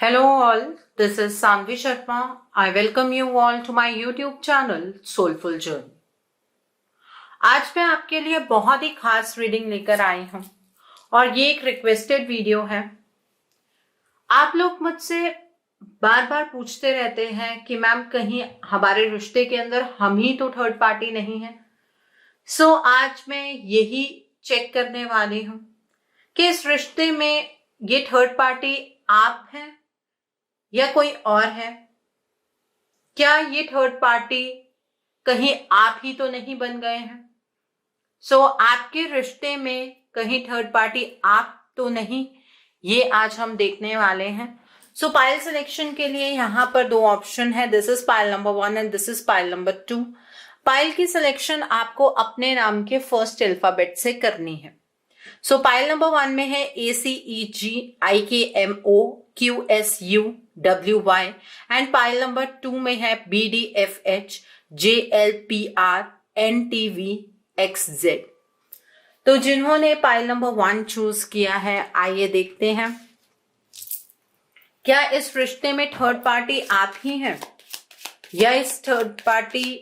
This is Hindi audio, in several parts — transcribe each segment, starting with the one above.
Hello all, this is Sanvi Sharma. I welcome you all to my YouTube channel Soulful Journey. आज मैं आपके लिए बहुत ही खास रीडिंग लेकर आई हूं और ये एक रिक्वेस्टेड वीडियो है। आप लोग मुझसे बार बार पूछते रहते हैं कि मैम कहीं हमारे रिश्ते के अंदर हम ही तो थर्ड पार्टी नहीं है। सो आज मैं यही चेक करने वाली हूं कि इस रिश्ते में ये थर्ड पार्टी आप हैं या कोई और है। क्या ये थर्ड पार्टी कहीं आप ही तो नहीं बन गए हैं। सो आपके रिश्ते में कहीं थर्ड पार्टी आप तो नहीं, ये आज हम देखने वाले हैं। सो पाइल सिलेक्शन के लिए यहाँ पर दो ऑप्शन है। This is pile number 1 and this is pile number 2। Pile की सिलेक्शन आपको अपने नाम के फर्स्ट अल्फाबेट से करनी है। सो पाइल नंबर 1 में है ACEGIKMOQSUWY एंड पाइल नंबर 2 में है BDFHJLPRNTVXZ। तो जिन्होंने पाइल नंबर 1 चूज किया है, आइए देखते हैं क्या इस रिश्ते में थर्ड पार्टी आप ही हैं या इस थर्ड पार्टी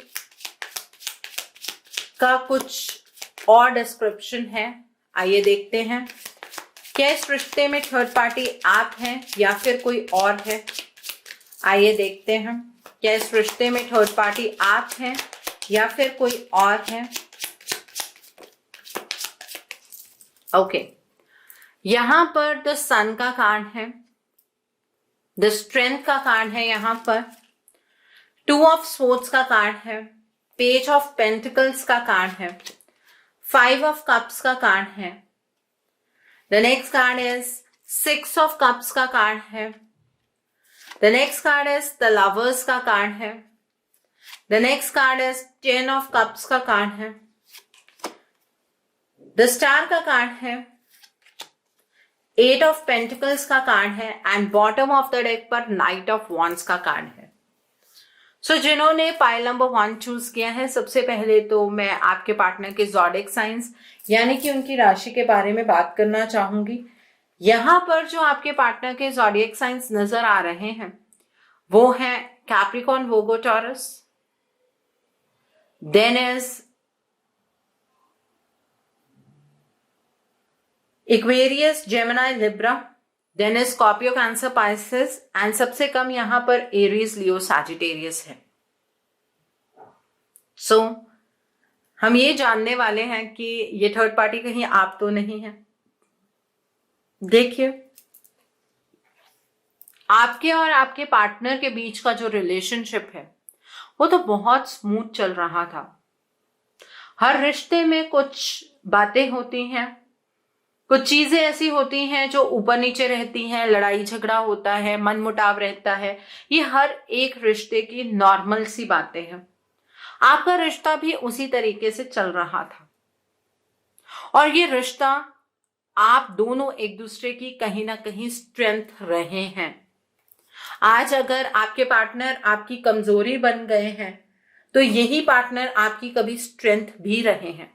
का कुछ और डिस्क्रिप्शन है। आइए देखते हैं क्या इस रिश्ते में थर्ड पार्टी आप हैं या फिर कोई और है। आइए देखते हैं क्या इस रिश्ते में थर्ड पार्टी आप हैं या फिर कोई और है। ओके, यहां पर द सन का कार्ड है, द स्ट्रेंथ का कार्ड है, यहां पर 2 ऑफ स्वॉर्ड्स का कार्ड है, पेज ऑफ पेंटिकल्स का कार्ड है, 5 ऑफ कप्स का कार्ड है। The next card is 6 of cups का कार्ड है। The next card is the lovers का कार्ड है। The next card is 10 of cups का कार्ड है। द स्टार का कार्ड है, 8 ऑफ पेंटिकल्स का कार्ड है and bottom of the deck पर नाइट ऑफ वॉन्ड्स का कार्ड है। सो जिन्होंने पाइल नंबर 1 चूज किया है, सबसे पहले तो मैं आपके पार्टनर के ज़ोडिएक साइंस यानी कि उनकी राशि के बारे में बात करना चाहूंगी। यहां पर जो आपके पार्टनर के ज़ोडिएक साइंस नजर आ रहे हैं वो हैं Capricorn, Virgo, Taurus, then is Aquarius, Gemini, Libra, then is Scorpio, Cancer, Pisces and सबसे कम यहां पर एरीज, लियो, सैजिटेरियस है। सो हम ये जानने वाले हैं कि ये थर्ड पार्टी कहीं आप तो नहीं है। देखिए, आपके और आपके पार्टनर के बीच का जो रिलेशनशिप है वो तो बहुत स्मूथ चल रहा था। हर रिश्ते में कुछ बातें होती हैं, कुछ चीजें ऐसी होती हैं जो ऊपर नीचे रहती हैं, लड़ाई झगड़ा होता है, मनमुटाव रहता है। ये हर एक रिश्ते की नॉर्मल सी बातें हैं। आपका रिश्ता भी उसी तरीके से चल रहा था और ये रिश्ता आप दोनों एक दूसरे की कहीं ना कहीं स्ट्रेंथ रहे हैं। आज अगर आपके पार्टनर आपकी कमजोरी बन गए हैं तो यही पार्टनर आपकी कभी स्ट्रेंथ भी रहे हैं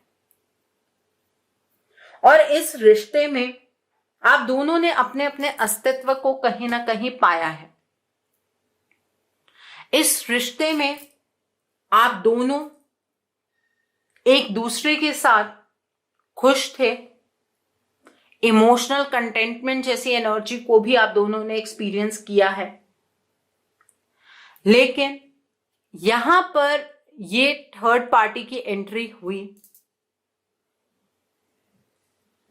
और इस रिश्ते में आप दोनों ने अपने अपने अस्तित्व को कहीं ना कहीं पाया है। इस रिश्ते में आप दोनों एक दूसरे के साथ खुश थे। इमोशनल कंटेंटमेंट जैसी एनर्जी को भी आप दोनों ने एक्सपीरियंस किया है, लेकिन यहां पर ये थर्ड पार्टी की एंट्री हुई।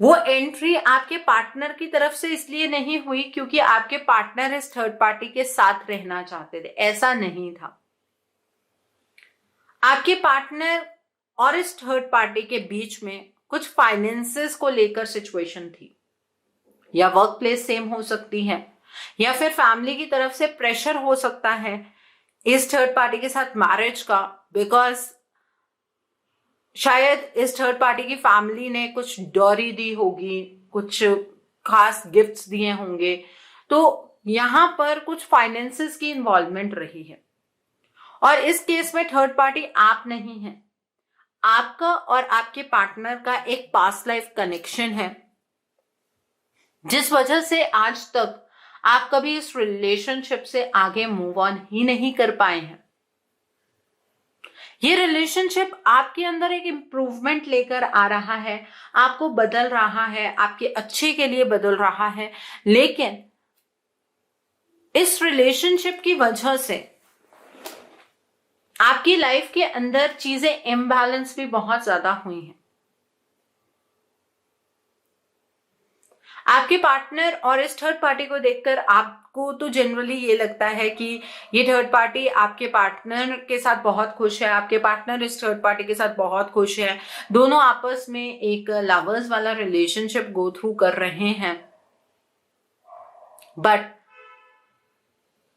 वो एंट्री आपके पार्टनर की तरफ से इसलिए नहीं हुई क्योंकि आपके पार्टनर इस थर्ड पार्टी के साथ रहना चाहते थे, ऐसा नहीं था। आपके पार्टनर और इस थर्ड पार्टी के बीच में कुछ फाइनेंसेस को लेकर सिचुएशन थी, या वर्क प्लेस सेम हो सकती है या फिर फैमिली की तरफ से प्रेशर हो सकता है इस थर्ड पार्टी के साथ मैरिज का, बिकॉज शायद इस थर्ड पार्टी की फैमिली ने कुछ डॉरी दी होगी, कुछ खास गिफ्ट्स दिए होंगे, तो यहां पर कुछ फाइनेंसेस की इन्वॉल्वमेंट रही है। और इस केस में थर्ड पार्टी आप नहीं है, आपका और आपके पार्टनर का एक पास्ट लाइफ कनेक्शन है जिस वजह से आज तक आप कभी इस रिलेशनशिप से आगे मूव ऑन ही नहीं कर पाए हैं। ये रिलेशनशिप आपके अंदर एक इम्प्रूवमेंट लेकर आ रहा है, आपको बदल रहा है, आपके अच्छे के लिए बदल रहा है, लेकिन इस रिलेशनशिप की वजह से आपकी लाइफ के अंदर चीजें इम्बैलेंस भी बहुत ज्यादा हुई हैं। आपके पार्टनर और इस थर्ड पार्टी को देखकर आपको तो जनरली ये लगता है कि ये थर्ड पार्टी आपके पार्टनर के साथ बहुत खुश है, आपके पार्टनर इस थर्ड पार्टी के साथ बहुत खुश है, दोनों आपस में एक लवर्स वाला रिलेशनशिप गो थ्रू कर रहे हैं। बट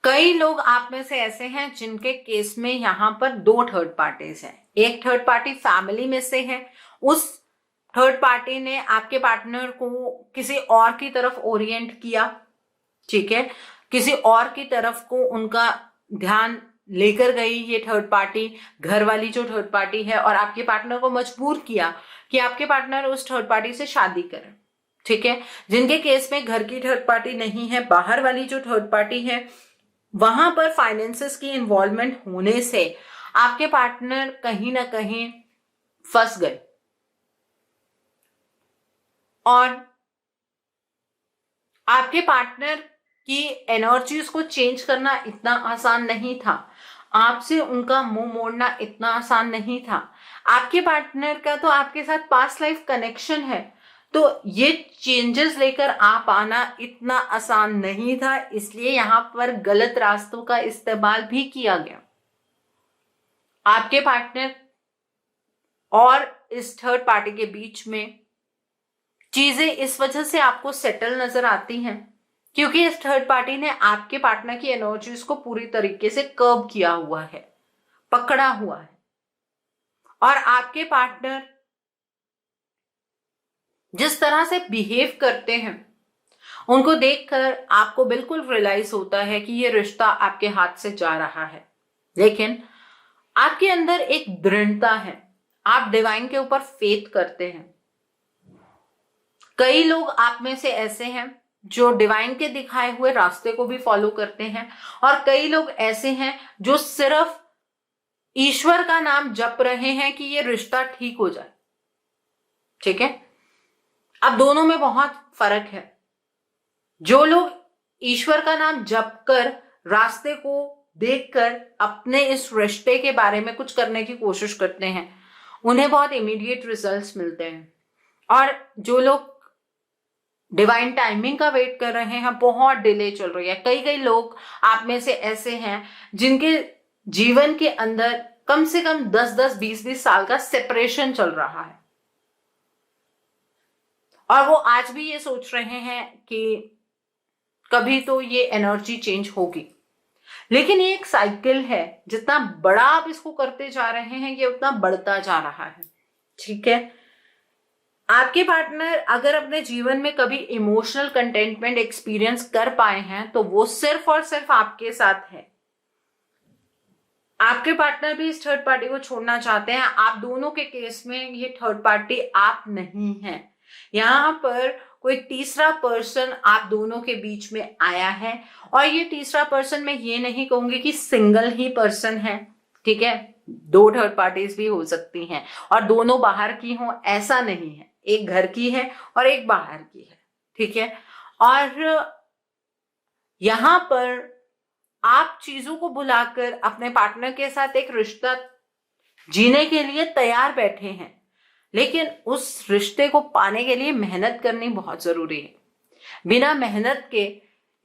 कई लोग आप में से ऐसे हैं जिनके केस में यहां पर दो थर्ड पार्टीज हैं। एक थर्ड पार्टी फैमिली में से है, उस थर्ड पार्टी ने आपके पार्टनर को किसी और की तरफ ओरिएंट किया, ठीक है, किसी और की तरफ को उनका ध्यान लेकर गई ये थर्ड पार्टी, घर वाली जो थर्ड पार्टी है, और आपके पार्टनर को मजबूर किया कि आपके पार्टनर उस थर्ड पार्टी से शादी करें, ठीक है। जिनके केस में घर की थर्ड पार्टी नहीं है, बाहर वाली जो थर्ड पार्टी है, वहां पर फाइनेंसेस की इन्वॉल्वमेंट होने से आपके पार्टनर कहीं ना कहीं फंस गए और आपके पार्टनर की एनर्जीज को चेंज करना इतना आसान नहीं था, आपसे उनका मुंह मोड़ना इतना आसान नहीं था। आपके पार्टनर का तो आपके साथ पास्ट लाइफ कनेक्शन है, तो ये चेंजेस लेकर आप आना इतना आसान नहीं था, इसलिए यहां पर गलत रास्तों का इस्तेमाल भी किया गया। आपके पार्टनर और इस थर्ड पार्टी के बीच में चीजें इस वजह से आपको सेटल नजर आती हैं क्योंकि इस थर्ड पार्टी ने आपके पार्टनर की एनर्जीज को पूरी तरीके से कर्व किया हुआ है, पकड़ा हुआ है, और आपके पार्टनर जिस तरह से बिहेव करते हैं उनको देखकर आपको बिल्कुल रियलाइज होता है कि ये रिश्ता आपके हाथ से जा रहा है, लेकिन आपके अंदर एक दृढ़ता है, आप डिवाइन के ऊपर फेथ करते हैं। कई लोग आप में से ऐसे हैं जो डिवाइन के दिखाए हुए रास्ते को भी फॉलो करते हैं, और कई लोग ऐसे हैं जो सिर्फ ईश्वर का नाम जप रहे हैं कि ये रिश्ता ठीक हो जाए, ठीक है। अब दोनों में बहुत फर्क है। जो लोग ईश्वर का नाम जप कर रास्ते को देखकर अपने इस रिश्ते के बारे में कुछ करने की कोशिश करते हैं, उन्हें बहुत इमीडिएट रिजल्ट्स मिलते हैं, और जो लोग डिवाइन टाइमिंग का वेट कर रहे हैं, बहुत डिले चल रही है। कई कई लोग आप में से ऐसे हैं जिनके जीवन के अंदर कम से कम 10-10, 20-20 साल का सेपरेशन चल रहा है, और वो आज भी ये सोच रहे हैं कि कभी तो ये एनर्जी चेंज होगी। लेकिन ये एक साइकिल है, जितना बड़ा आप इसको करते जा रहे हैं ये उतना बढ़ता जा रहा है, ठीक है। आपके पार्टनर अगर अपने जीवन में कभी इमोशनल कंटेंटमेंट एक्सपीरियंस कर पाए हैं तो वो सिर्फ और सिर्फ आपके साथ है। आपके पार्टनर भी इस थर्ड पार्टी को छोड़ना चाहते हैं। आप दोनों के केस में ये थर्ड पार्टी आप नहीं है, यहाँ पर कोई तीसरा पर्सन आप दोनों के बीच में आया है, और ये तीसरा पर्सन मैं ये नहीं कहूंगी कि सिंगल ही पर्सन है, ठीक है, दो थर्ड पार्टीज भी हो सकती हैं, और दोनों बाहर की हों ऐसा नहीं है, एक घर की है और एक बाहर की है, ठीक है। और यहां पर आप चीजों को भुलाकर अपने पार्टनर के साथ एक रिश्ता जीने के लिए तैयार बैठे हैं, लेकिन उस रिश्ते को पाने के लिए मेहनत करनी बहुत जरूरी है। बिना मेहनत के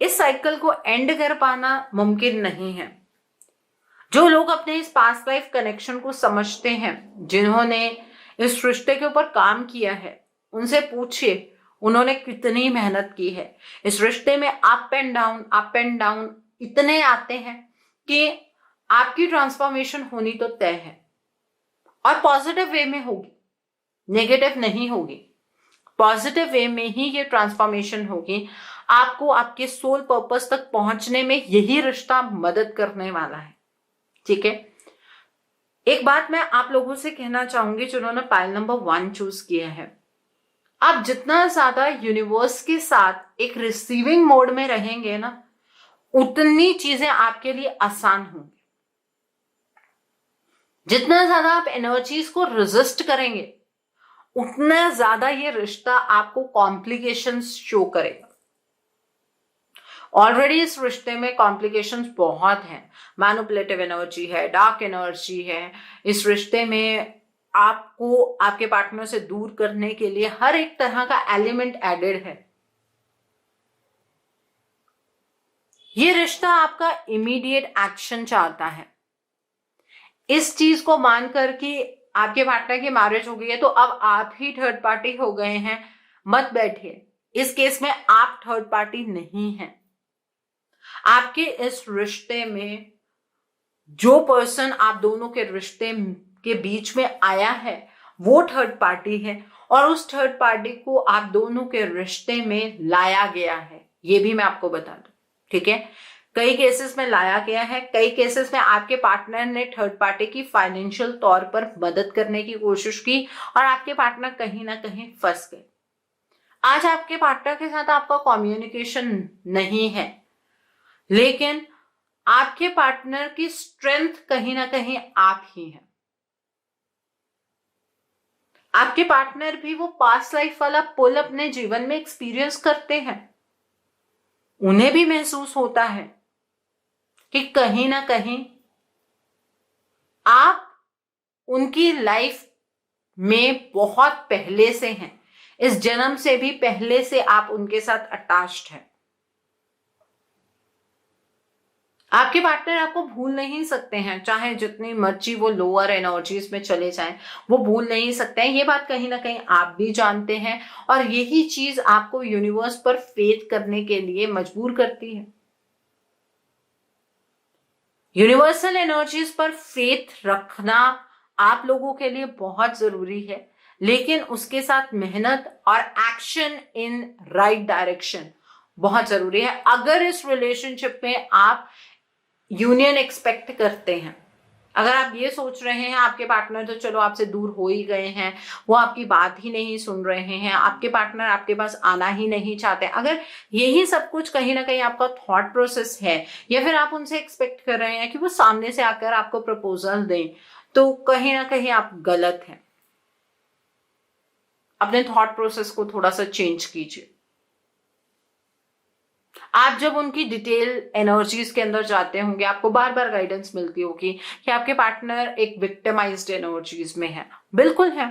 इस साइकिल को एंड कर पाना मुमकिन नहीं है। जो लोग अपने इस पास्ट लाइफ कनेक्शन को समझते हैं, जिन्होंने इस रिश्ते के ऊपर काम किया है, उनसे पूछिए उन्होंने कितनी मेहनत की है। इस रिश्ते में अप एंड डाउन इतने आते हैं कि आपकी ट्रांसफॉर्मेशन होनी तो तय है, और पॉजिटिव वे में होगी, नेगेटिव नहीं होगी। पॉजिटिव वे में ही ये ट्रांसफॉर्मेशन होगी। आपको आपके सोल पर्पस तक पहुंचने में यही रिश्ता मदद करने वाला है, ठीक है। एक बात मैं आप लोगों से कहना चाहूंगी जिन्होंने पाइल नंबर 1 चूज किया है, आप जितना ज्यादा यूनिवर्स के साथ एक रिसीविंग मोड में रहेंगे ना, उतनी चीजें आपके लिए आसान होंगी। जितना ज्यादा आप एनर्जीज को रेजिस्ट करेंगे, उतना ज्यादा ये रिश्ता आपको कॉम्प्लिकेशंस शो करेगा। ऑलरेडी इस रिश्ते में कॉम्प्लिकेशंस बहुत हैं। मैनिपुलेटिव एनर्जी है, डार्क एनर्जी है। इस रिश्ते में आपको आपके पार्टनर से दूर करने के लिए हर एक तरह का एलिमेंट एडेड है। ये रिश्ता आपका इमीडिएट एक्शन चाहता है। इस चीज को मानकर कि आपके पार्टनर की मैरिज हो गई है तो अब आप ही थर्ड पार्टी हो गए हैं, मत बैठिए। इस केस में आप थर्ड पार्टी नहीं हैं। आपके इस रिश्ते में जो पर्सन आप दोनों के रिश्ते के बीच में आया है वो थर्ड पार्टी है, और उस थर्ड पार्टी को आप दोनों के रिश्ते में लाया गया है। ये भी मैं आपको बता दूं, ठीक है। कई केसेस में लाया गया है, कई केसेस में आपके पार्टनर ने थर्ड पार्टी की फाइनेंशियल तौर पर मदद करने की कोशिश की और आपके पार्टनर कहीं ना कहीं फंस गए। आज आपके पार्टनर के साथ आपका कम्युनिकेशन नहीं है, लेकिन आपके पार्टनर की स्ट्रेंथ कहीं ना कहीं आप ही हैं। आपके पार्टनर भी वो पास्ट लाइफ वाला पुल अपने जीवन में एक्सपीरियंस करते हैं। उन्हें भी महसूस होता है कि कहीं ना कहीं आप उनकी लाइफ में बहुत पहले से हैं। इस जन्म से भी पहले से आप उनके साथ अटैच्ड हैं। आपके पार्टनर आपको भूल नहीं सकते हैं, चाहे जितनी मर्जी वो लोअर एनर्जीज में चले जाएं, वो भूल नहीं सकते हैं। ये बात कहीं ना कहीं आप भी जानते हैं, और यही चीज आपको यूनिवर्स पर फेथ करने के लिए मजबूर करती है। यूनिवर्सल एनर्जीज पर फेथ रखना आप लोगों के लिए बहुत जरूरी है, लेकिन उसके साथ मेहनत और एक्शन इन राइट डायरेक्शन बहुत जरूरी है। अगर इस रिलेशनशिप में आप यूनियन एक्सपेक्ट करते हैं, अगर आप ये सोच रहे हैं आपके पार्टनर तो चलो आपसे दूर हो ही गए हैं, वो आपकी बात ही नहीं सुन रहे हैं, आपके पार्टनर आपके पास आना ही नहीं चाहते, अगर यही सब कुछ कहीं ना कहीं आपका थॉट प्रोसेस है, या फिर आप उनसे एक्सपेक्ट कर रहे हैं कि वो सामने से आकर आपको प्रपोजल दें, तो कहीं ना कहीं आप गलत हैं। अपने थॉट प्रोसेस को थोड़ा सा चेंज कीजिए। आप जब उनकी डिटेल एनर्जीज के अंदर जाते होंगे, आपको बार बार गाइडेंस मिलती होगी कि आपके पार्टनर एक विक्टिमाइज्ड एनर्जीज में है। बिल्कुल है,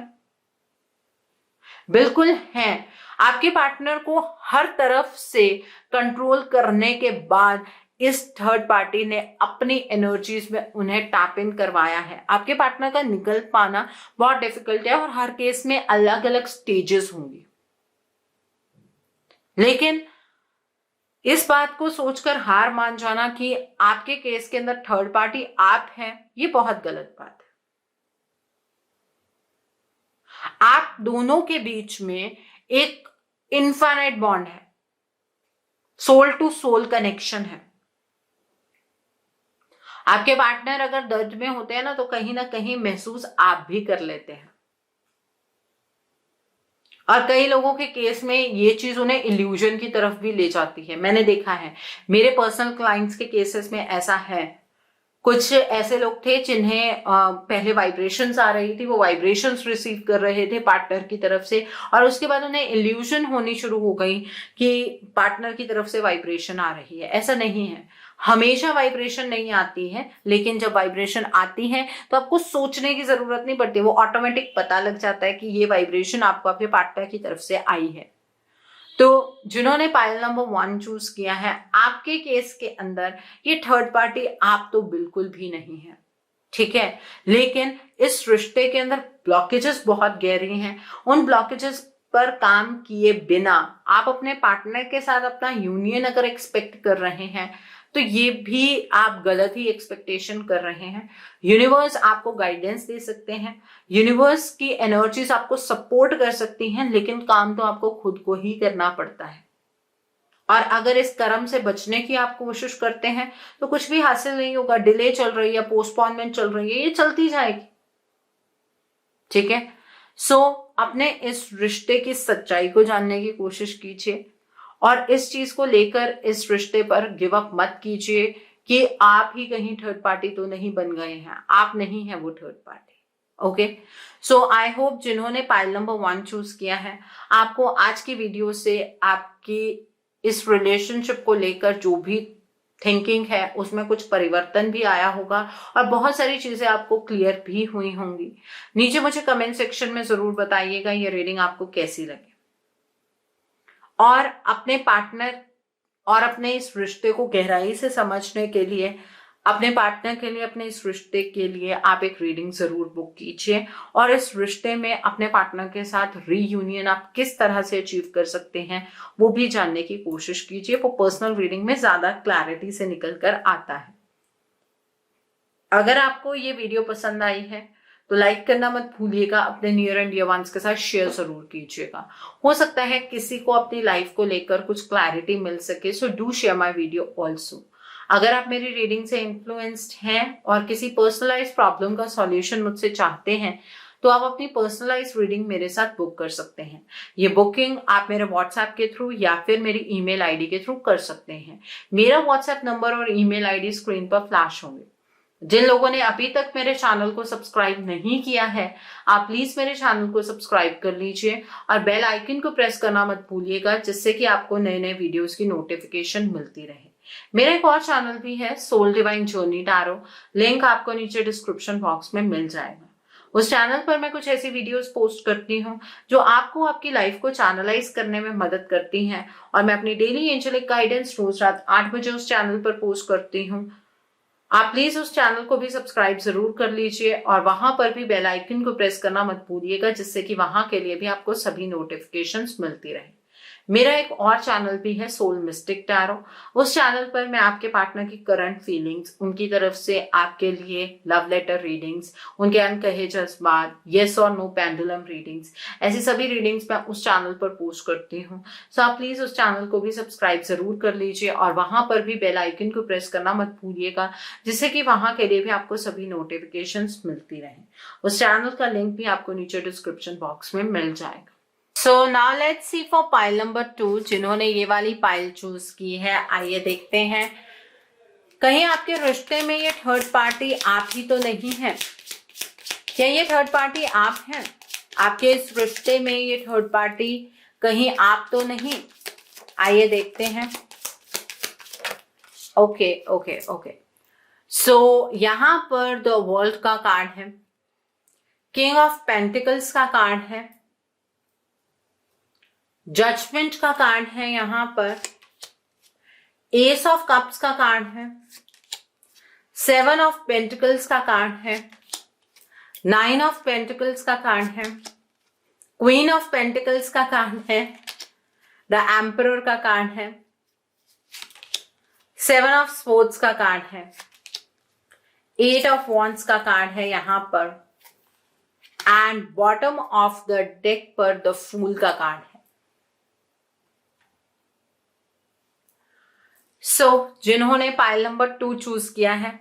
बिल्कुल है। आपके पार्टनर को हर तरफ से कंट्रोल करने के बाद इस थर्ड पार्टी ने अपनी एनर्जीज में उन्हें टैप इन करवाया है। आपके पार्टनर का निकल पाना बहुत डिफिकल्ट है, और हर केस में अलग अलग स्टेजेस होंगी। लेकिन इस बात को सोचकर हार मान जाना कि आपके केस के अंदर थर्ड पार्टी आप हैं, ये बहुत गलत बात है। आप दोनों के बीच में एक इनफाइनाइट बॉन्ड है, सोल टू सोल कनेक्शन है। आपके पार्टनर अगर दर्द में होते हैं ना, तो कहीं ना कहीं महसूस आप भी कर लेते हैं। और कई लोगों के केस में ये चीज उन्हें इल्यूजन की तरफ भी ले जाती है। मैंने देखा है, मेरे पर्सनल क्लाइंट्स के केसेस में ऐसा है। कुछ ऐसे लोग थे जिन्हें पहले वाइब्रेशंस आ रही थी, वो वाइब्रेशंस रिसीव कर रहे थे पार्टनर की तरफ से, और उसके बाद उन्हें इल्यूजन होनी शुरू हो गई कि पार्टनर की तरफ से वाइब्रेशन आ रही है। ऐसा नहीं है, हमेशा वाइब्रेशन नहीं आती है, लेकिन जब वाइब्रेशन आती है तो आपको सोचने की जरूरत नहीं पड़ती, वो ऑटोमेटिक पता लग जाता है कि ये वाइब्रेशन आपको आपके पार्टनर की तरफ से आई है। तो जिन्होंने पायल नंबर 1 चूज किया है, आपके केस के अंदर ये थर्ड पार्टी आप तो बिल्कुल भी नहीं है, ठीक है। लेकिन इस रिश्ते के अंदर ब्लॉकेजेस बहुत गहरे हैं। उन ब्लॉकेजेस पर काम किए बिना आप अपने पार्टनर के साथ अपना यूनियन अगर एक्सपेक्ट कर रहे हैं, तो ये भी आप गलत ही एक्सपेक्टेशन कर रहे हैं। यूनिवर्स आपको गाइडेंस दे सकते हैं, यूनिवर्स की एनर्जीज आपको सपोर्ट कर सकती हैं, लेकिन काम तो आपको खुद को ही करना पड़ता है। और अगर इस कर्म से बचने की आप कोशिश करते हैं तो कुछ भी हासिल नहीं होगा। डिले चल रही है, पोस्टपोनमेंट चल रही है, ये चलती जाएगी, ठीक है। अपने इस रिश्ते की सच्चाई को जानने की कोशिश कीजिए और इस चीज को लेकर इस रिश्ते पर गिव अप मत कीजिए कि आप ही कहीं थर्ड पार्टी तो नहीं बन गए हैं, आप नहीं है वो third party. Okay, so I hope जिन्होंने पाइल नंबर 1 चूज किया है, आपको आज की वीडियो से आपकी इस रिलेशनशिप को लेकर जो भी थिंकिंग है उसमें कुछ परिवर्तन भी आया होगा और बहुत सारी चीजें आपको क्लियर भी हुई होंगी। नीचे मुझे कमेंट सेक्शन में जरूर बताइएगा ये रीडिंग आपको कैसी लगी, और अपने पार्टनर और अपने इस रिश्ते को गहराई से समझने के लिए, अपने पार्टनर के लिए, अपने इस रिश्ते के लिए आप एक रीडिंग जरूर बुक कीजिए और इस रिश्ते में अपने पार्टनर के साथ रीयूनियन आप किस तरह से अचीव कर सकते हैं वो भी जानने की कोशिश कीजिए। वो पर्सनल रीडिंग में ज्यादा क्लैरिटी से निकल कर आता है। अगर आपको ये वीडियो पसंद आई है तो लाइक करना मत भूलिएगा, अपने नियर एंड डियर वंस के साथ शेयर जरूर कीजिएगा। हो सकता है किसी को अपनी लाइफ को लेकर कुछ क्लैरिटी मिल सके, so do share my video also. अगर आप मेरी रीडिंग से इन्फ्लुएंस्ड हैं और किसी पर्सनलाइज प्रॉब्लम का सॉल्यूशन मुझसे चाहते हैं तो आप अपनी पर्सनलाइज रीडिंग मेरे साथ बुक कर सकते हैं। ये बुकिंग आप मेरे व्हाट्सएप के थ्रू या फिर मेरी ईमेल आईडी के थ्रू कर सकते हैं। मेरा व्हाट्सएप नंबर और ईमेल आईडी स्क्रीन पर फ्लैश होंगे। जिन लोगों ने अभी तक मेरे चैनल को सब्सक्राइब नहीं किया है, आप प्लीज मेरे चैनल को सब्सक्राइब कर लीजिए और बेल आइकन को प्रेस करना मत भूलिएगा, जिससे कि आपको नए नए वीडियोस की नोटिफिकेशन मिलती रहे। मेरा एक और चैनल भी है, soul divine journey tarot, link आपको नीचे डिस्क्रिप्शन बॉक्स में मिल जाएगा। उस चैनल पर मैं कुछ ऐसी वीडियोस पोस्ट करती हूँ जो आपको आपकी लाइफ को चैनलाइज करने में मदद करती हैं, और मैं अपनी डेली एंजेलिक गाइडेंस रोज रात 8 बजे उस चैनल पर पोस्ट करती हूँ। आप प्लीज उस चैनल को भी सब्सक्राइब जरूर कर लीजिए और वहां पर भी बेल आइकन को प्रेस करना मत भूलिएगा, जिससे कि वहां के लिए भी आपको सभी नोटिफिकेशंस मिलती रहे। मेरा एक और चैनल भी है, सोल मिस्टिक टैरो। उस चैनल पर मैं आपके पार्टनर की करंट फीलिंग्स, उनकी तरफ से आपके लिए लव लेटर रीडिंग्स, उनके अनकहे जज्बात, येस और नो पेंडुलम रीडिंग्स, ऐसी सभी रीडिंग्स मैं उस चैनल पर पोस्ट करती हूँ। सो आप प्लीज उस चैनल को भी सब्सक्राइब जरूर कर लीजिए और वहां पर भी बेल आइकन को प्रेस करना मत भूलिएगा, जिससे कि वहां के लिए भी आपको सभी नोटिफिकेशंस मिलती रहे। उस चैनल का लिंक भी आपको नीचे डिस्क्रिप्शन बॉक्स में मिल जाएगा। So now let's see for pile number 2, जिन्होंने ये वाली पाइल चूज की है। आइए देखते हैं, कहीं आपके रिश्ते में ये थर्ड पार्टी आप ही तो नहीं है? क्या ये थर्ड पार्टी आप हैं? आपके इस रिश्ते में ये थर्ड पार्टी कहीं आप तो नहीं? आइए देखते हैं। ओके ओके ओके, सो यहां पर द वर्ल्ड का कार्ड है, किंग ऑफ पेंटिकल्स का कार्ड है, जजमेंट का कार्ड है, यहां पर एस ऑफ कप्स का कार्ड है, 7 ऑफ पेंटिकल्स का कार्ड है, 9 ऑफ पेंटिकल्स का कार्ड है, क्वीन ऑफ पेंटिकल्स का कार्ड है, द एम्परर का कार्ड है, 7 ऑफ स्पोर्ट्स का कार्ड है, 8 ऑफ वॉन्ड्स का कार्ड है यहां पर, and bottom of the deck पर द फूल का कार्ड है। जिन्होंने पाइल नंबर 2 चूज किया है,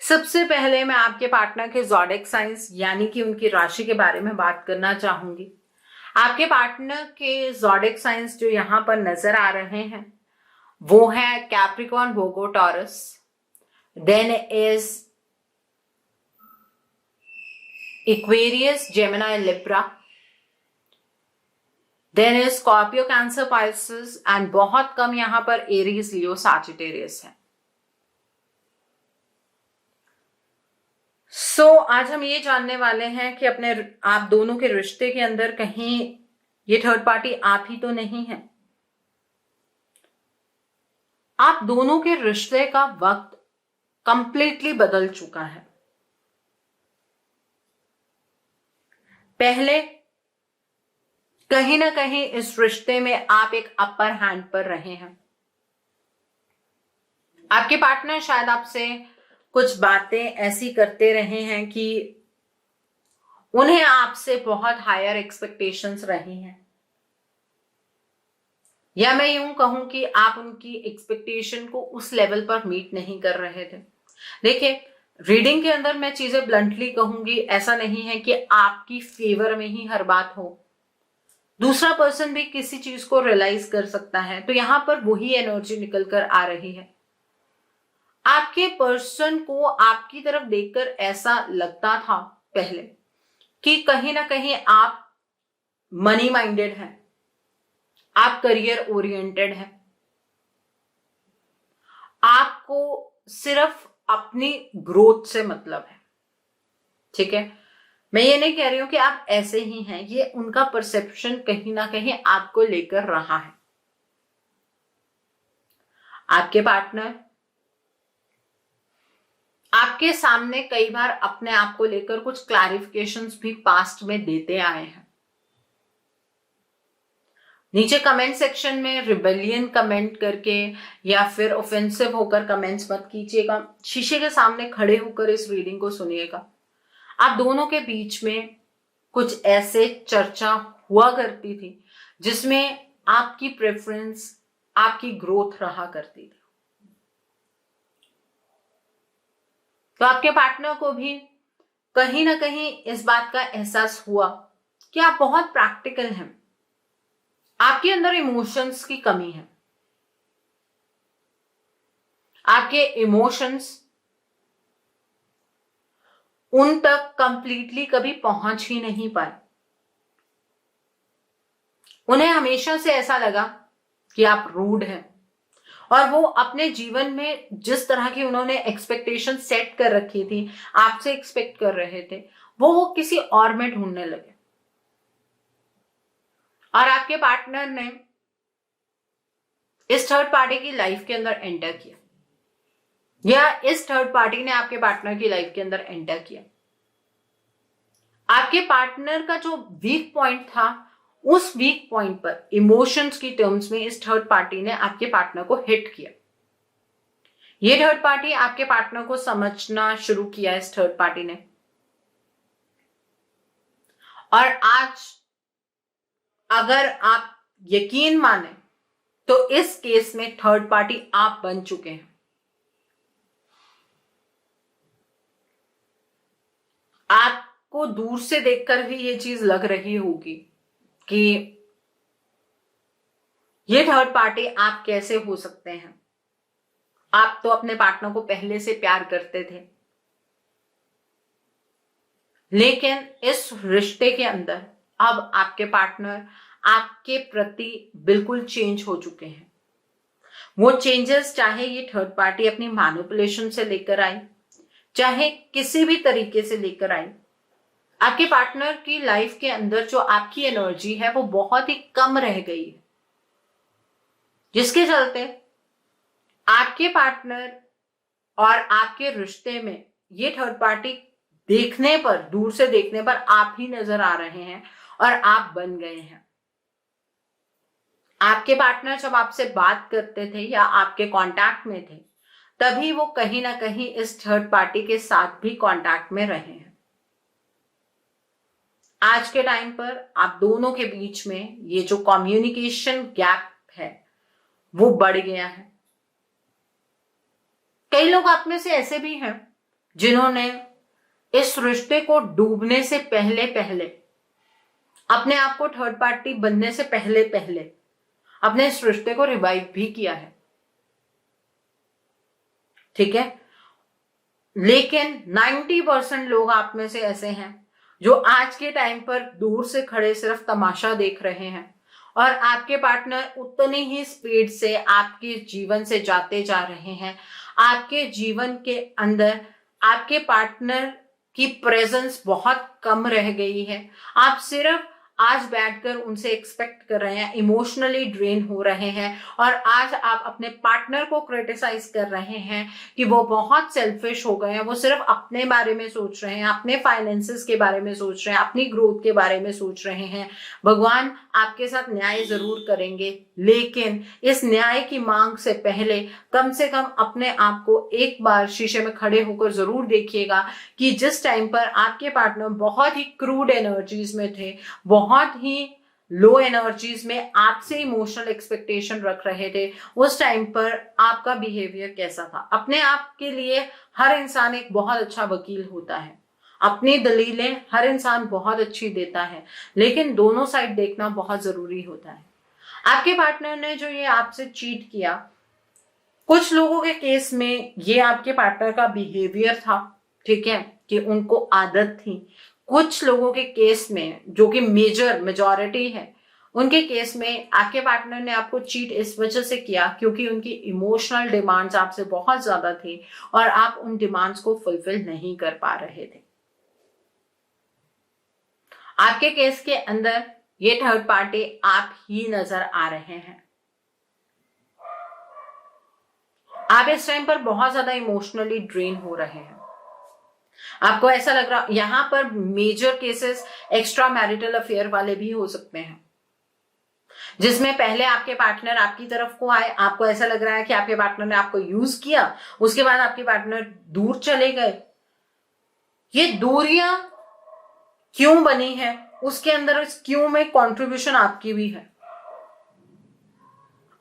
सबसे पहले मैं आपके पार्टनर के ज़ोडिएक साइंस यानी कि उनकी राशि के बारे में बात करना चाहूंगी। आपके पार्टनर के ज़ोडिएक साइंस जो यहां पर नजर आ रहे हैं वो है Capricorn, Virgo, Taurus, then is Aquarius, Gemini, Libra, then is Scorpio, Cancer, Pisces, and बहुत कम यहां पर एरीज, लियो, सैजिटेरियस है। आज हम ये जानने वाले हैं कि अपने आप दोनों के रिश्ते के अंदर कहीं ये थर्ड पार्टी आप ही तो नहीं है। आप दोनों के रिश्ते का वक्त कंप्लीटली बदल चुका है। पहले कहीं ना कहीं इस रिश्ते में आप एक अपर हैंड पर रहे हैं। आपके पार्टनर शायद आपसे कुछ बातें ऐसी करते रहे हैं कि उन्हें आपसे बहुत हायर एक्सपेक्टेशंस रही हैं, या मैं यूं कहूं कि आप उनकी एक्सपेक्टेशन को उस लेवल पर मीट नहीं कर रहे थे। देखिए, रीडिंग के अंदर मैं चीजें ब्लंटली कहूंगी, ऐसा नहीं है कि आपकी फेवर में ही हर बात हो, दूसरा पर्सन भी किसी चीज को रियलाइज कर सकता है। तो यहां पर वही एनर्जी निकल कर आ रही है। आपके पर्सन को आपकी तरफ देखकर ऐसा लगता था पहले कि कहीं ना कहीं आप मनी माइंडेड हैं, आप करियर ओरिएंटेड हैं, आपको सिर्फ अपनी ग्रोथ से मतलब है। ठीक है, मैं ये नहीं कह रही हूं कि आप ऐसे ही हैं, ये उनका परसेप्शन कहीं ना कहीं आपको लेकर रहा है। आपके पार्टनर आपके सामने कई बार अपने आप को लेकर कुछ क्लैरिफिकेशंस भी पास्ट में देते आए हैं। नीचे कमेंट सेक्शन में रिबेलियन कमेंट करके या फिर ऑफेंसिव होकर कमेंट्स मत कीजिएगा। शीशे के सामने खड़े होकर इस रीडिंग को सुनिएगा। आप दोनों के बीच में कुछ ऐसे चर्चा हुआ करती थी जिसमें आपकी प्रेफरेंस, आपकी ग्रोथ रहा करती थी। तो आपके पार्टनर को भी कहीं ना कहीं इस बात का एहसास हुआ कि आप बहुत प्रैक्टिकल हैं, आपके अंदर इमोशंस की कमी है, आपके इमोशंस उन तक कंप्लीटली कभी पहुंच ही नहीं पाए। उन्हें हमेशा से ऐसा लगा कि आप रूड हैं, और वो अपने जीवन में जिस तरह की उन्होंने एक्सपेक्टेशन सेट कर रखी थी, आपसे एक्सपेक्ट कर रहे थे, वो किसी और में ढूंढने लगे। और आपके पार्टनर ने इस थर्ड पार्टी की लाइफ के अंदर एंटर किया, या इस थर्ड पार्टी ने आपके पार्टनर की लाइफ के अंदर एंटर किया। आपके पार्टनर का जो वीक पॉइंट था, उस वीक पॉइंट पर इमोशंस की टर्म्स में इस थर्ड पार्टी ने आपके पार्टनर को हिट किया। ये थर्ड पार्टी आपके पार्टनर को समझना शुरू किया, इस थर्ड पार्टी ने। और आज अगर आप यकीन माने तो इस केस में थर्ड पार्टी आप बन चुके हैं। आपको दूर से देखकर भी ये चीज लग रही होगी कि ये थर्ड पार्टी आप कैसे हो सकते हैं। आप तो अपने पार्टनर को पहले से प्यार करते थे, लेकिन इस रिश्ते के अंदर अब आपके पार्टनर आपके प्रति बिल्कुल चेंज हो चुके हैं। वो चेंजेस चाहे ये थर्ड पार्टी अपनी मैनिपुलेशन से लेकर आई, चाहे किसी भी तरीके से लेकर आई, आपके पार्टनर की लाइफ के अंदर जो आपकी एनर्जी है वो बहुत ही कम रह गई है, जिसके चलते आपके पार्टनर और आपके रिश्ते में ये थर्ड पार्टी देखने पर, दूर से देखने पर आप ही नजर आ रहे हैं और आप बन गए हैं। आपके पार्टनर जब आपसे बात करते थे या आपके कांटेक्ट में थे, तभी वो कहीं ना कहीं इस थर्ड पार्टी के साथ भी कांटेक्ट में रहे हैं। आज के टाइम पर आप दोनों के बीच में ये जो कम्युनिकेशन गैप है वो बढ़ गया है। कई लोग आप में से ऐसे भी हैं जिन्होंने इस रिश्ते को डूबने से पहले पहले, अपने आप को थर्ड पार्टी बनने से पहले पहले अपने इस रिश्ते को रिवाइव भी किया है। ठीक है, लेकिन 90% लोग आप में से ऐसे हैं जो आज के टाइम पर दूर से खड़े सिर्फ तमाशा देख रहे हैं, और आपके पार्टनर उतनी ही स्पीड से आपके जीवन से जाते जा रहे हैं। आपके जीवन के अंदर आपके पार्टनर की प्रेजेंस बहुत कम रह गई है। आप सिर्फ आज बैठकर उनसे एक्सपेक्ट कर रहे हैं, इमोशनली ड्रेन हो रहे हैं, और आज आप अपने पार्टनर को क्रिटिसाइज कर रहे हैं कि वो बहुत सेल्फिश हो गए हैं, वो सिर्फ अपने बारे में सोच रहे हैं, अपने फाइनेंसेस के बारे में सोच रहे हैं, अपनी ग्रोथ के बारे में सोच रहे हैं। भगवान आपके साथ न्याय जरूर करेंगे, लेकिन इस न्याय की मांग से पहले कम से कम अपने आप को एक बार शीशे में खड़े होकर जरूर देखिएगा कि जिस टाइम पर आपके पार्टनर बहुत ही क्रूड एनर्जीज में थे, बहुत ही लो एनर्जीज में आपसे इमोशनल एक्सपेक्टेशन रख रहे थे, उस टाइम पर आपका बिहेवियर कैसा था। अपने आप के लिए हर इंसान एक बहुत अच्छा वकील होता है, अपनी दलीलें हर इंसान बहुत अच्छी देता है, लेकिन दोनों साइड देखना बहुत जरूरी होता है। आपके पार्टनर ने जो ये आपसे चीट किया, कुछ लोगों के केस में ये आपके पार्टनर का बिहेवियर था, ठीक है, कि उनको आदत थी। कुछ लोगों के केस में, जो कि मेजॉरिटी है, उनके केस में आपके पार्टनर ने आपको चीट इस वजह से किया क्योंकि उनकी इमोशनल डिमांड्स आपसे बहुत ज्यादा थी और आप उन डिमांड्स को फुलफिल नहीं कर पा रहे थे। आपके केस के अंदर ये थर्ड पार्टी आप ही नजर आ रहे हैं। आप इस टाइम पर बहुत ज्यादा इमोशनली ड्रेन हो रहे हैं। आपको ऐसा लग रहा, यहां पर major cases extra marital affair वाले भी हो सकते हैं, जिसमें पहले आपके पार्टनर आपकी तरफ को आए, आपको ऐसा लग रहा है कि आपके पार्टनर ने आपको यूज किया, उसके बाद आपके पार्टनर दूर चले गए। ये दूरियां क्यों बनी है, उसके अंदर इस क्यों में कंट्रीब्यूशन आपकी भी है।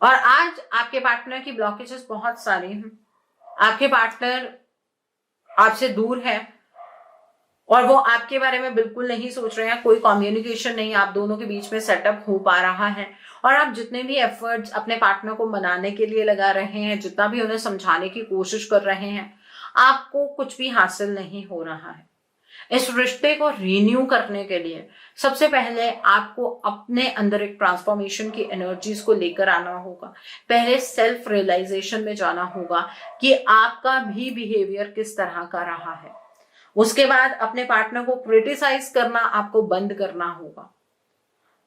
और आज आपके पार्टनर की ब्लॉकेजेस बहुत सारी हैं। आपके पार्टनर आपसे दूर है और वो आपके बारे में बिल्कुल नहीं सोच रहे हैं, कोई कम्युनिकेशन नहीं आप दोनों के बीच में सेटअप हो पा रहा है। और आप जितने भी एफर्ट्स अपने पार्टनर को मनाने के लिए लगा रहे हैं, जितना भी उन्हें समझाने की कोशिश कर रहे हैं, आपको कुछ भी हासिल नहीं हो रहा है। इस रिश्ते को रीन्यू करने के लिए सबसे पहले आपको अपने अंदर एक ट्रांसफॉर्मेशन की एनर्जीज को लेकर आना होगा। पहले सेल्फ रियलाइजेशन में जाना होगा कि आपका भी बिहेवियर किस तरह का रहा है। उसके बाद अपने पार्टनर को क्रिटिसाइज करना आपको बंद करना होगा।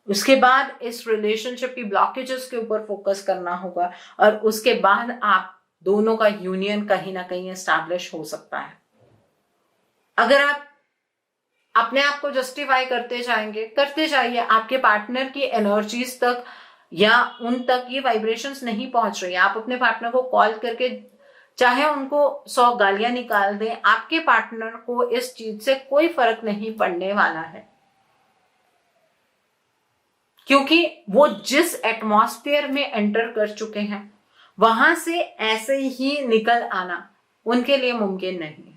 उसके बाद इस रिलेशनशिप की ब्लॉकेजेस के ऊपर फोकस करना होगा और उसके बाद आप दोनों का यूनियन कहीं ना कहीं एस्टैब्लिश हो सकता है। अगर आप अपने आप को जस्टिफाई करते जाइए, आपके पार्टनर की एनर्जीज तक या उन तक ये वाइब्रेशंस नहीं पहुंच रही है। आप अपने पार्टनर को कॉल करके चाहे उनको 100 गालियां निकाल दें, आपके पार्टनर को इस चीज से कोई फर्क नहीं पड़ने वाला है, क्योंकि वो जिस एटमॉस्फेयर में एंटर कर चुके हैं वहां से ऐसे ही निकल आना उनके लिए मुमकिन नहीं है।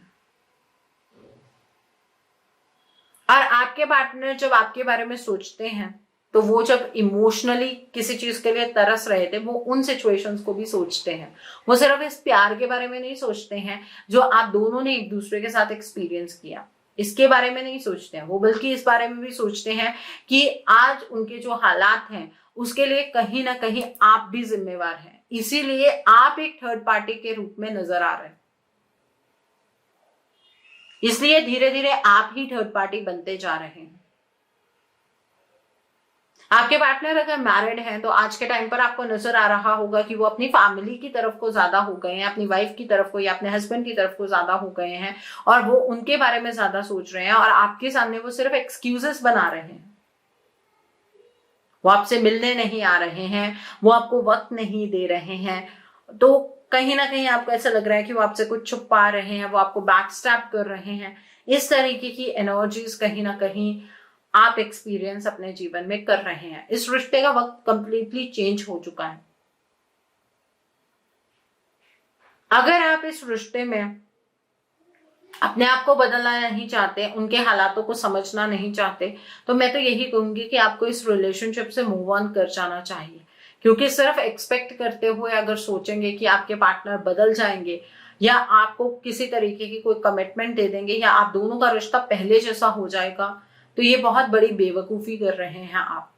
और आपके पार्टनर जब आपके बारे में सोचते हैं तो वो जब इमोशनली किसी चीज के लिए तरस रहे थे, वो उन सिचुएशंस को भी सोचते हैं। वो सिर्फ इस प्यार के बारे में नहीं सोचते हैं जो आप दोनों ने एक दूसरे के साथ एक्सपीरियंस किया, इसके बारे में नहीं सोचते हैं वो, बल्कि इस बारे में भी सोचते हैं कि आज उनके जो हालात हैं उसके लिए कहीं ना कहीं आप भी जिम्मेवार हैं। इसीलिए आप एक थर्ड पार्टी के रूप में नजर आ रहे हैं। इसलिए धीरे धीरे आप ही थर्ड पार्टी बनते जा रहे हैं। आपके पार्टनर अगर मैरिड हैं तो आज के टाइम पर आपको नजर आ रहा होगा कि वो अपनी फैमिली की तरफ को ज्यादा हो गए हैं, अपनी वाइफ की तरफ को या अपने हस्बैंड की तरफ को ज्यादा हो गए हैं और वो उनके बारे में ज्यादा सोच रहे हैं और आपके सामने वो सिर्फ एक्सक्यूजेस बना रहे हैं। वो आपसे मिलने नहीं आ रहे हैं, वो आपको वक्त नहीं दे रहे हैं, तो कहीं ना कहीं आपको ऐसा लग रहा है कि वो आपसे कुछ छुपा रहे हैं, वो आपको बैकस्टैप कर रहे हैं। इस तरीके की एनर्जीज कहीं ना कहीं आप एक्सपीरियंस अपने जीवन में कर रहे हैं। इस रिश्ते का वक्त कंप्लीटली चेंज हो चुका है। अगर आप इस रिश्ते में अपने आप को बदलना नहीं चाहते, उनके हालातों को समझना नहीं चाहते, तो मैं तो यही कहूंगी कि आपको इस रिलेशनशिप से मूव ऑन कर जाना चाहिए। क्योंकि सिर्फ एक्सपेक्ट करते हुए अगर सोचेंगे कि आपके पार्टनर बदल जाएंगे या आपको किसी तरीके की कोई कमिटमेंट दे देंगे या आप दोनों का रिश्ता पहले जैसा हो जाएगा, तो ये बहुत बड़ी बेवकूफी कर रहे हैं आप।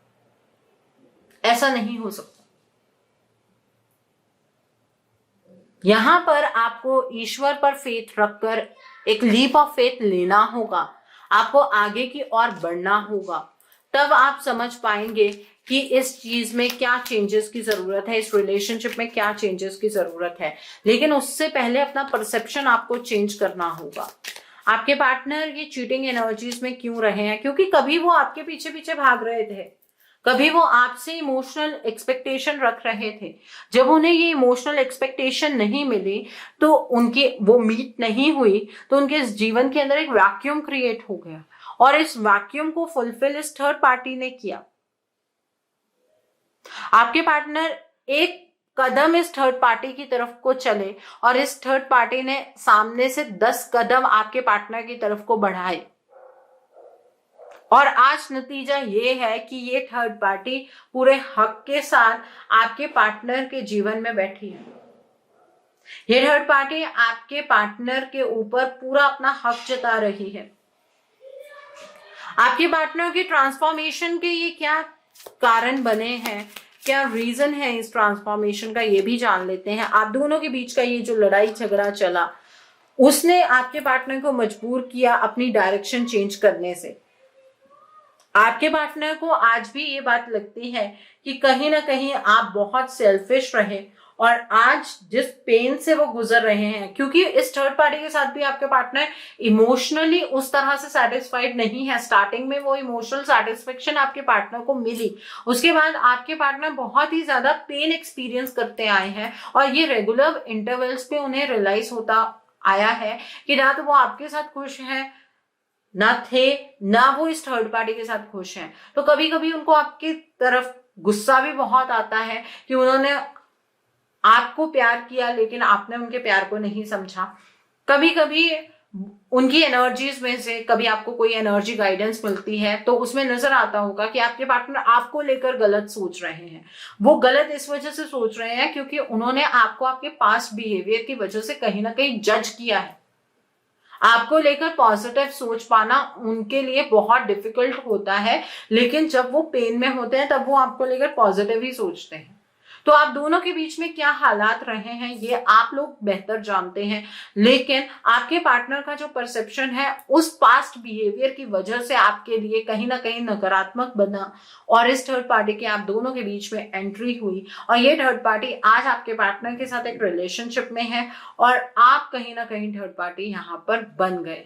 ऐसा नहीं हो सकता। यहां पर आपको ईश्वर पर फेथ रखकर एक लीप ऑफ फेथ लेना होगा। आपको आगे की ओर बढ़ना होगा, तब आप समझ पाएंगे कि इस चीज में क्या चेंजेस की जरूरत है, इस रिलेशनशिप में क्या चेंजेस की जरूरत है। लेकिन उससे पहले अपना परसेप्शन आपको चेंज करना होगा। आपके पार्टनर ये चीटिंग एनर्जीज में क्यों रहे हैं? क्योंकि कभी वो आपके पीछे पीछे भाग रहे थे, कभी वो आपसे इमोशनल एक्सपेक्टेशन रख रहे थे। जब उन्हें ये इमोशनल एक्सपेक्टेशन नहीं मिली, तो उनके वो मीट नहीं हुई, तो उनके जीवन के अंदर एक वैक्यूम क्रिएट हो गया और इस वैक्यूम को फुलफिल इस थर्ड पार्टी ने किया। आपके पार्टनर एक कदम इस थर्ड पार्टी की तरफ को चले और इस थर्ड पार्टी ने सामने से 10 कदम आपके पार्टनर की तरफ को बढ़ाए, और आज नतीजा ये है कि ये थर्ड पार्टी पूरे हक के साथ आपके पार्टनर के जीवन में बैठी है। ये थर्ड पार्टी आपके पार्टनर के ऊपर पूरा अपना हक जता रही है। आपके पार्टनर की ट्रांसफॉर्मेशन के ये क्या कारण बने हैं, क्या रीजन है इस ट्रांसफॉर्मेशन का, ये भी जान लेते हैं। आप दोनों के बीच का ये जो लड़ाई झगड़ा चला, उसने आपके पार्टनर को मजबूर किया अपनी डायरेक्शन चेंज करने से। आपके पार्टनर को आज भी ये बात लगती है कि कहीं ना कहीं आप बहुत सेल्फिश रहे, और आज जिस पेन से वो गुजर रहे हैं, क्योंकि इस थर्ड पार्टी के साथ भी आपके पार्टनर इमोशनली उस तरह से सेटिस्फाइड नहीं है। स्टार्टिंग में वो इमोशनल सेटिस्फेक्शन आपके पार्टनर को मिली, उसके बाद आपके पार्टनर बहुत ही ज्यादा पेन एक्सपीरियंस करते आए हैं, और ये रेगुलर इंटरवल्स पे उन्हें रियलाइज होता आया है कि ना तो वो आपके साथ खुश है, ना वो इस थर्ड पार्टी के साथ खुश हैं। तो कभी कभी उनको आपकी तरफ गुस्सा भी बहुत आता है कि उन्होंने आपको प्यार किया लेकिन आपने उनके प्यार को नहीं समझा। कभी कभी उनकी एनर्जीज में से कभी आपको कोई एनर्जी गाइडेंस मिलती है तो उसमें नजर आता होगा कि आपके पार्टनर आपको लेकर गलत सोच रहे हैं। वो गलत इस वजह से सोच रहे हैं क्योंकि उन्होंने आपको आपके पास्ट बिहेवियर की वजह से कहीं ना कहीं जज किया है। आपको लेकर पॉजिटिव सोच पाना उनके लिए बहुत डिफिकल्ट होता है, लेकिन जब वो पेन में होते हैं तब वो आपको लेकर पॉजिटिव ही सोचते हैं। तो आप दोनों के बीच में क्या हालात रहे हैं ये आप लोग बेहतर जानते हैं, लेकिन आपके पार्टनर का जो परसेप्शन है उस पास्ट बिहेवियर की वजह से आपके लिए कहीं ना कहीं नकारात्मक बना, और इस थर्ड पार्टी के आप दोनों के बीच में एंट्री हुई, और ये थर्ड पार्टी आज आपके पार्टनर के साथ एक रिलेशनशिप में है, और आप कहीं ना कहीं थर्ड पार्टी यहाँ पर बन गए।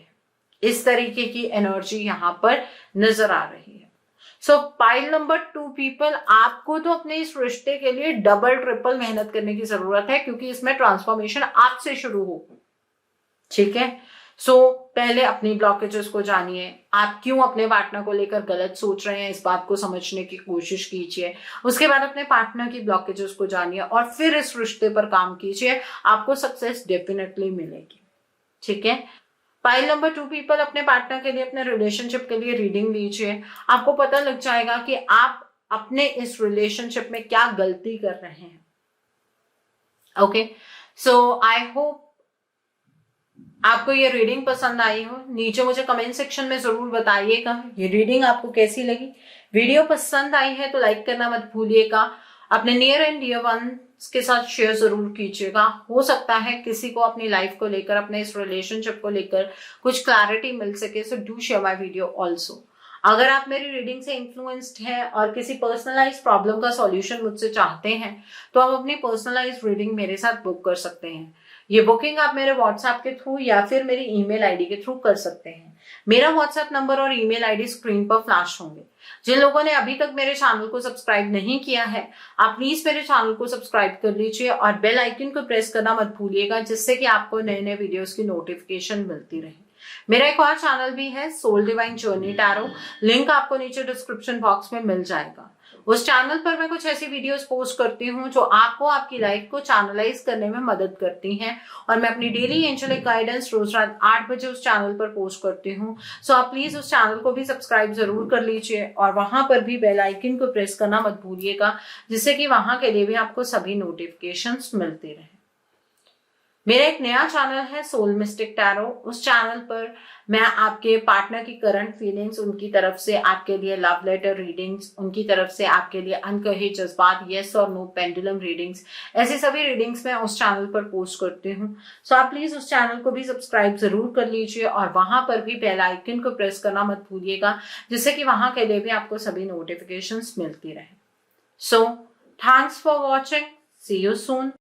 इस तरीके की एनर्जी यहाँ पर नजर आ रही है। सो पाइल नंबर 2 पीपल, आपको तो अपने इस रिश्ते के लिए डबल ट्रिपल मेहनत करने की जरूरत है, क्योंकि इसमें ट्रांसफॉर्मेशन आपसे शुरू होगी। ठीक है, सो पहले अपनी ब्लॉकेजेस को जानिए, आप क्यों अपने पार्टनर को लेकर गलत सोच रहे हैं इस बात को समझने की कोशिश कीजिए। उसके बाद अपने पार्टनर की ब्लॉकेजेस को जानिए और फिर इस रिश्ते पर काम कीजिए, आपको सक्सेस डेफिनेटली मिलेगी। ठीक है, पाइल नंबर 2 पीपल, अपने पार्टनर के लिए, अपने रिलेशनशिप के लिए रीडिंग लीजिए। आपको पता लग जाएगा कि आप अपने इस रिलेशनशिप में क्या गलती कर रहे हैं। ओके, सो आई होप आपको ये रीडिंग पसंद आई हो। नीचे मुझे कमेंट सेक्शन में जरूर बताइएगा ये रीडिंग आपको कैसी लगी। वीडियो पसंद आई है तो लाइक करना मत भूलिएगा। अपने नियर एंड डियर वंस के साथ शेयर जरूर कीजिएगा। हो सकता है किसी को अपनी लाइफ को लेकर, अपने इस रिलेशनशिप को लेकर कुछ क्लैरिटी मिल सके, so do share my video also. अगर आप मेरी रीडिंग से इन्फ्लुएंस्ड हैं और किसी पर्सनलाइज प्रॉब्लम का सॉल्यूशन मुझसे चाहते हैं तो आप अपनी पर्सनलाइज रीडिंग मेरे साथ बुक कर सकते हैं। ये बुकिंग आप मेरे व्हाट्सएप के थ्रू या फिर मेरी ईमेल आईडी के थ्रू कर सकते हैं। मेरा व्हाट्सएप नंबर और ईमेल आईडी स्क्रीन पर फ्लैश होंगे। जिन लोगों ने अभी तक मेरे चैनल को सब्सक्राइब नहीं किया है, आप प्लीज मेरे चैनल को सब्सक्राइब कर लीजिए और बेल आइकन को प्रेस करना मत भूलिएगा, जिससे कि आपको नए नए वीडियोस की नोटिफिकेशन मिलती रहे। मेरा एक और चैनल भी है, soul divine journey tarot, link आपको नीचे डिस्क्रिप्शन बॉक्स में मिल जाएगा। उस चैनल पर मैं कुछ ऐसी वीडियोस पोस्ट करती हूँ जो आपको आपकी लाइफ को चैनलाइज करने में मदद करती हैं, और मैं अपनी डेली एंजेलिक गाइडेंस रोज रात 8 बजे उस चैनल पर पोस्ट करती हूँ। सो आप प्लीज उस चैनल को भी सब्सक्राइब जरूर कर लीजिए और वहां पर भी बेल आइकन को प्रेस करना मत भूलिएगा, जिससे कि वहां के लिए भी आपको सभी नोटिफिकेशंस मिलते रहे। मेरा एक नया चैनल है सोल मिस्टिक टैरो। उस चैनल पर मैं आपके पार्टनर की करंट फीलिंग्स, उनकी तरफ से आपके लिए लव लेटर रीडिंग्स, उनकी तरफ से आपके लिए अनकहे जज्बात, यस और नो, पेंडुलम रीडिंग्स, ऐसी सभी रीडिंग्स मैं उस चैनल पर पोस्ट करती हूँ। सो आप प्लीज उस चैनल को भी सब्सक्राइब जरूर कर लीजिए और वहां पर भी बेल आइकन को प्रेस करना मत भूलिएगा, जिससे कि वहां के लिए भी आपको सभी नोटिफिकेशंस मिलती रहे। So thanks for watching, see you soon.